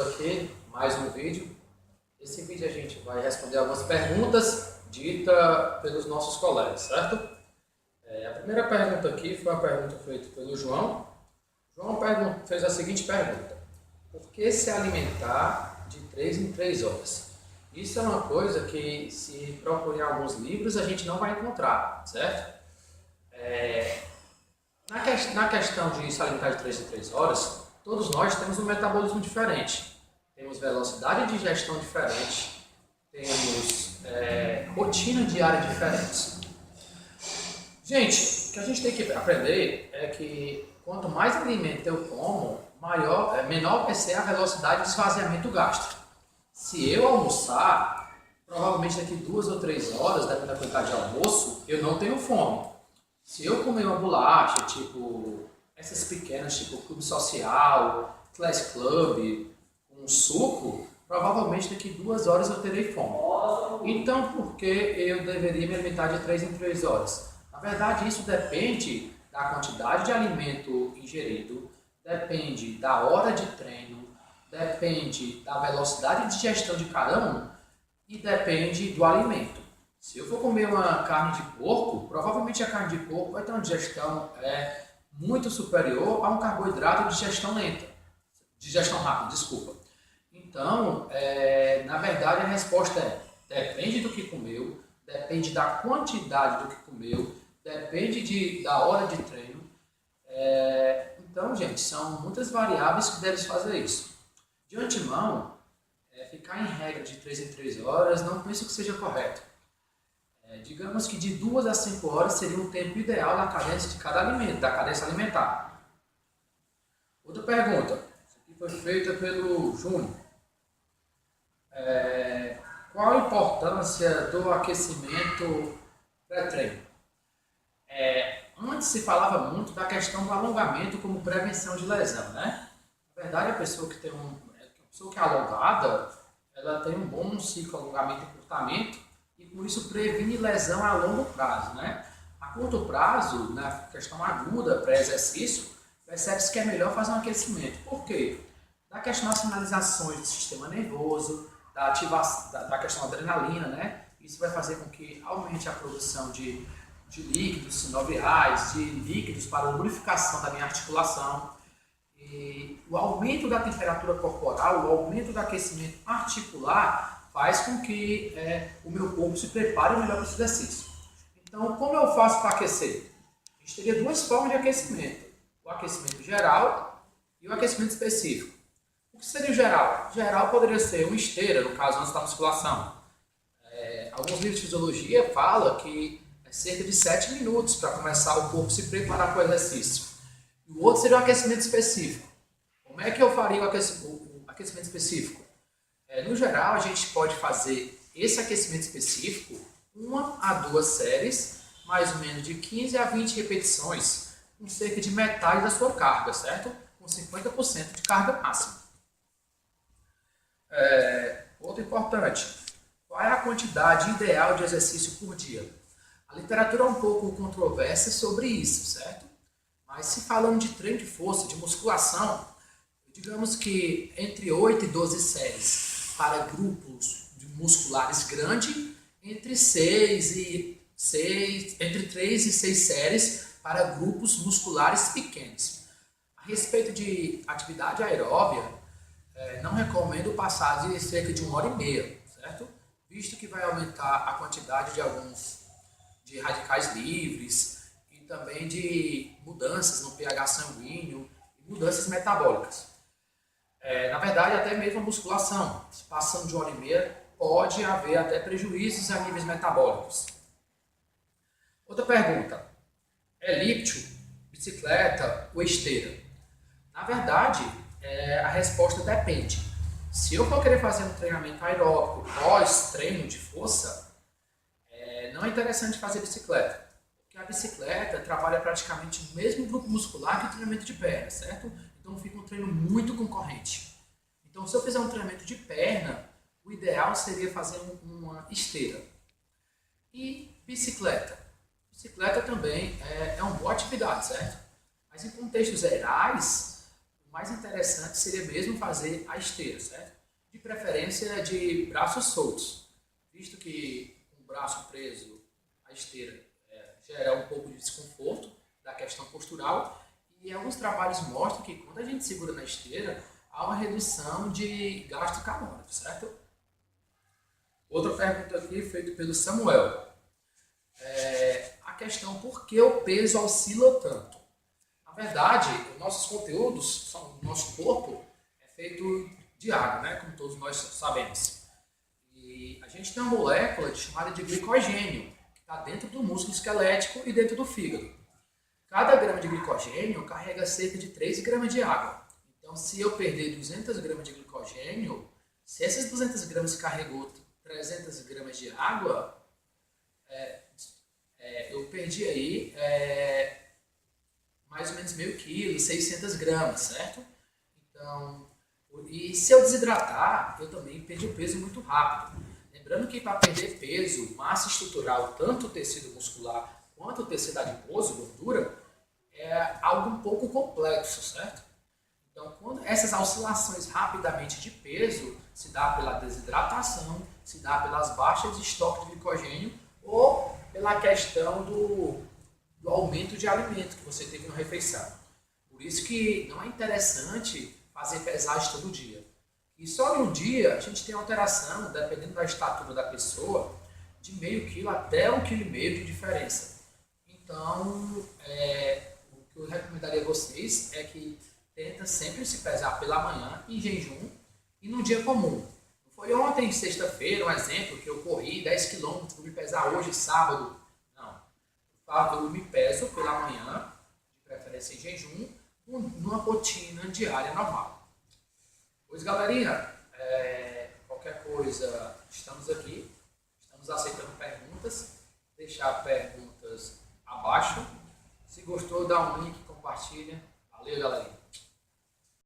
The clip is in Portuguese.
aqui, mais um vídeo. Esse vídeo a gente vai responder algumas perguntas ditas pelos nossos colegas, certo? A primeira pergunta aqui foi uma pergunta feita pelo João. João fez a seguinte pergunta: por que se alimentar de 3 em 3 horas? Isso é uma coisa que, se procurar alguns livros, a gente não vai encontrar, certo? Na questão de se alimentar de 3 em 3 horas, todos nós temos um metabolismo diferente. Temos velocidade de digestão diferente, temos rotina diária diferente. Gente, o que a gente tem que aprender é que quanto mais alimento eu como, menor vai ser a velocidade de esvaziamento gástrico. Se eu almoçar, provavelmente daqui 2 ou 3 horas, dependendo da quantidade de almoço, eu não tenho fome. Se eu comer uma bolacha, tipo essas pequenas, tipo Clube Social, Class Club, um suco, provavelmente daqui 2 horas eu terei fome. Então, por que eu deveria me alimentar de 3 em 3 horas? Na verdade, isso depende da quantidade de alimento ingerido, depende da hora de treino, depende da velocidade de digestão de cada um e depende do alimento. Se eu for comer uma carne de porco, provavelmente a carne de porco vai ter uma digestão muito superior a um carboidrato de digestão lenta. Digestão rápida, desculpa. Então, na verdade, a resposta depende do que comeu, depende da quantidade do que comeu, depende da hora de treino. Então, gente, são muitas variáveis que devem fazer isso. De antemão, ficar em regra de 3 em 3 horas, não penso que seja correto. Digamos que de 2 a 5 horas seria o tempo ideal da cadência de cada alimento, da cadência alimentar. Outra pergunta, essa aqui foi feita pelo Júnior. Qual a importância do aquecimento pré-treino? Antes se falava muito da questão do alongamento como prevenção de lesão, né? Na verdade, a pessoa que é alongada, ela tem um bom ciclo alongamento e encurtamento, e com isso previne lesão a longo prazo, né? A curto prazo, na questão aguda, pré-exercício, percebe-se que é melhor fazer um aquecimento. Por quê? Da questão das sinalizações do sistema nervoso, da ativação, da questão da adrenalina, né? Isso vai fazer com que aumente a produção de líquidos sinoviais, de líquidos para a lubrificação da minha articulação. E o aumento da temperatura corporal, o aumento do aquecimento articular faz com que o meu corpo se prepare melhor para esse exercício. Então, como eu faço para aquecer? A gente teria 2 formas de aquecimento: o aquecimento geral e o aquecimento específico. O que seria o geral? Geral poderia ser uma esteira, no caso antes da musculação. Alguns livros de fisiologia falam que é cerca de 7 minutos para começar o corpo se preparar para o exercício. E o outro seria o aquecimento específico. Como é que eu faria o aquecimento específico? No geral, a gente pode fazer esse aquecimento específico 1 a 2 séries, mais ou menos de 15 a 20 repetições, com cerca de metade da sua carga, certo? Com 50% de carga máxima. Outro importante, qual é a quantidade ideal de exercício por dia? A literatura é um pouco controversa sobre isso, certo? Mas se falamos de treino de força, de musculação, digamos que entre 8 e 12 séries para grupos musculares grandes, entre 3 e 6 séries para grupos musculares pequenos. A respeito de atividade aeróbia, não recomendo passar de cerca de 1h30, certo? Visto que vai aumentar a quantidade de radicais livres e também de mudanças no pH sanguíneo e mudanças metabólicas. Na verdade, até mesmo a musculação, passando de 1h30, pode haver até prejuízos a níveis metabólicos. Outra pergunta: elíptico, bicicleta ou esteira? Na verdade, a resposta depende. Se eu for querer fazer um treinamento aeróbico pós-treino de força, não é interessante fazer bicicleta, porque a bicicleta trabalha praticamente o mesmo grupo muscular que o treinamento de perna, certo? Então fica um treino muito concorrente. Então, se eu fizer um treinamento de perna, o ideal seria fazer uma esteira. E bicicleta? Bicicleta também é uma boa atividade, certo? Mas em contextos gerais, o mais interessante seria mesmo fazer a esteira, certo? De preferência de braços soltos, visto que com o braço preso a esteira gera um pouco de desconforto da questão postural e alguns trabalhos mostram que quando a gente segura na esteira há uma redução de gasto calórico, certo? Outra pergunta aqui feita pelo Samuel. A questão por que o peso oscila tanto? Na verdade, os nossos conteúdos, o nosso corpo é feito de água, né? Como todos nós sabemos. E a gente tem uma molécula chamada de glicogênio, que está dentro do músculo esquelético e dentro do fígado. Cada grama de glicogênio carrega cerca de 3 gramas de água. Então, se eu perder 200 gramas de glicogênio, se essas 200 gramas carregou 300 gramas de água, eu perdi aí mais ou menos meio quilo, 600 gramas, certo? Então, e se eu desidratar, eu também perdi o peso muito rápido. Lembrando que para perder peso, massa estrutural, tanto o tecido muscular quanto o tecido adiposo, gordura, é algo um pouco complexo, certo? Então, quando essas oscilações rapidamente de peso se dá pela desidratação, se dá pelas baixas de estoque de glicogênio ou pela questão do aumento de alimento que você teve na refeição. Por isso que não é interessante fazer pesagem todo dia. E só em um dia a gente tem alteração, dependendo da estatura da pessoa, de meio quilo até 1,5 kg de diferença. Então, o que eu recomendaria a vocês é que tenta sempre se pesar pela manhã, em jejum e no dia comum. Não foi ontem, sexta-feira, um exemplo, que eu corri 10 km, vou me pesar hoje, sábado. Não. Eu me peso pela manhã, de preferência em jejum, numa rotina diária normal. Pois, galerinha, qualquer coisa, estamos aqui, estamos aceitando perguntas, deixar perguntas abaixo. Se gostou, dá um like, compartilha. Valeu, galerinha.